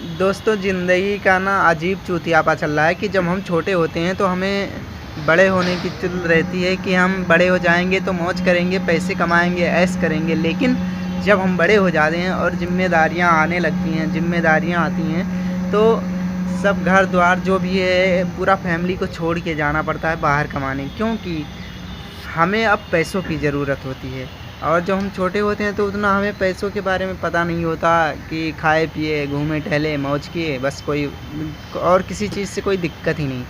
दोस्तों, ज़िंदगी का ना अजीब चूतियापा चल रहा है कि जब हम छोटे होते हैं तो हमें बड़े होने की चुल रहती है कि हम बड़े हो जाएंगे तो मौज करेंगे, पैसे कमाएंगे, ऐश करेंगे। लेकिन जब हम बड़े हो जाते हैं और जिम्मेदारियां आने लगती हैं, जिम्मेदारियां आती हैं, तो सब घर द्वार जो भी है पूरा फैमिली को छोड़ के जाना पड़ता है बाहर कमाने, क्योंकि हमें अब पैसों की ज़रूरत होती है। और जब हम छोटे होते हैं तो उतना हमें पैसों के बारे में पता नहीं होता कि खाए पिए, घूमे टहले, मौज किए, बस कोई और किसी चीज़ से कोई दिक्कत ही नहीं।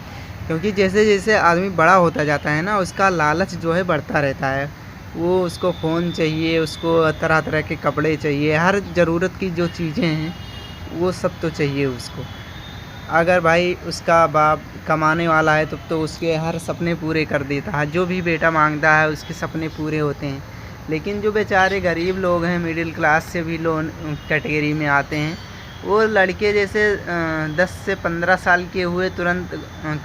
क्योंकि जैसे जैसे आदमी बड़ा होता जाता है ना, उसका लालच जो है बढ़ता रहता है। वो उसको फ़ोन चाहिए, उसको तरह तरह के कपड़े चाहिए, हर ज़रूरत की जो चीज़ें हैं वो सब तो चाहिए उसको। अगर भाई उसका बाप कमाने वाला है तब तो उसके हर सपने पूरे कर देता है, जो भी बेटा मांगता है उसके सपने पूरे होते हैं। लेकिन जो बेचारे गरीब लोग हैं, मिडिल क्लास से भी लोन कैटेगरी में आते हैं, वो लड़के जैसे 10 से 15 साल के हुए तुरंत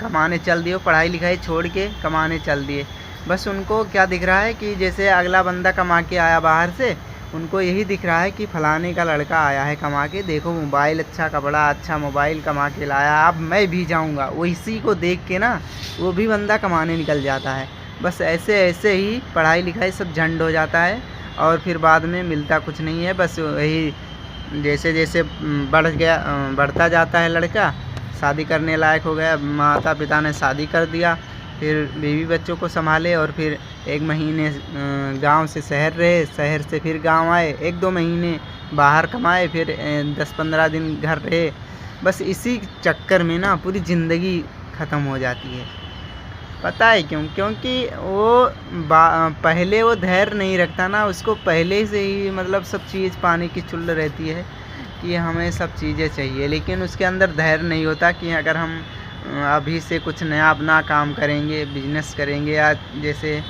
कमाने चल दिए, पढ़ाई लिखाई छोड़ के कमाने चल दिए। बस उनको क्या दिख रहा है कि जैसे अगला बंदा कमा के आया बाहर से, उनको यही दिख रहा है कि फलाने का लड़का आया है कमा के, देखो मोबाइल अच्छा, कपड़ा अच्छा, मोबाइल कमा के लाया, अब मैं भी जाऊंगा। वो इसी को देख के ना वो भी बंदा कमाने निकल जाता है। बस ऐसे ऐसे ही पढ़ाई लिखाई सब झंड हो जाता है और फिर बाद में मिलता कुछ नहीं है। बस वही जैसे जैसे बढ़ता जाता है लड़का, शादी करने लायक हो गया, माता पिता ने शादी कर दिया, फिर बीवी बच्चों को संभाले और फिर 1 महीने गांव से शहर रहे, शहर से फिर गांव आए, 1-2 महीने बाहर कमाए, फिर 10-15 दिन घर रहे। बस इसी चक्कर में ना पूरी ज़िंदगी ख़त्म हो जाती है। पता है क्यों? क्योंकि वो पहले वो धैर्य नहीं रखता ना, उसको पहले से ही मतलब सब चीज़ पाने की चुल रहती है कि हमें सब चीज़ें चाहिए, लेकिन उसके अंदर धैर्य नहीं होता कि अगर हम अभी से कुछ नया अपना काम करेंगे, बिजनेस करेंगे, या जैसे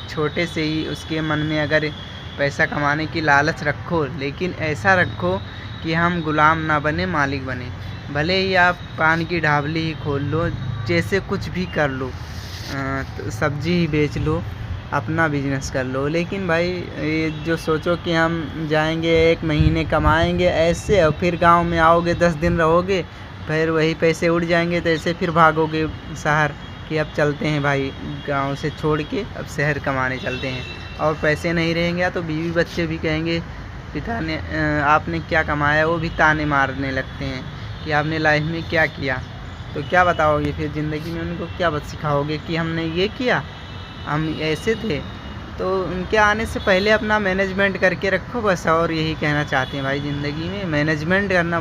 छोटे से ही उसके मन में अगर पैसा कमाने की लालच रखो, लेकिन ऐसा रखो कि हम गुलाम ना बने, मालिक बने। भले ही आप पान की ढाबली ही खोल लो, जैसे कुछ भी कर लो, तो सब्जी ही बेच लो, अपना बिजनेस कर लो, लेकिन भाई ये जो सोचो कि हम जाएंगे 1 महीने कमाएंगे ऐसे और फिर गांव में आओगे, 10 दिन रहोगे, फिर वही पैसे उड़ जाएंगे, तो ऐसे फिर भागोगे शहर कि अब चलते हैं भाई, गांव से छोड़ के अब शहर कमाने चलते हैं। और पैसे नहीं रहेंगे तो बीवी बच्चे भी कहेंगे पिता ने आपने क्या कमाया, वो भी ताने मारने लगते हैं कि आपने लाइफ में क्या किया। तो क्या बताओगे फिर ज़िंदगी में उनको, क्या सिखाओगे कि हमने ये किया, हम ऐसे थे। तो उनके आने से पहले अपना मैनेजमेंट करके रखो बस, और यही कहना चाहते हैं भाई, ज़िंदगी में मैनेजमेंट करना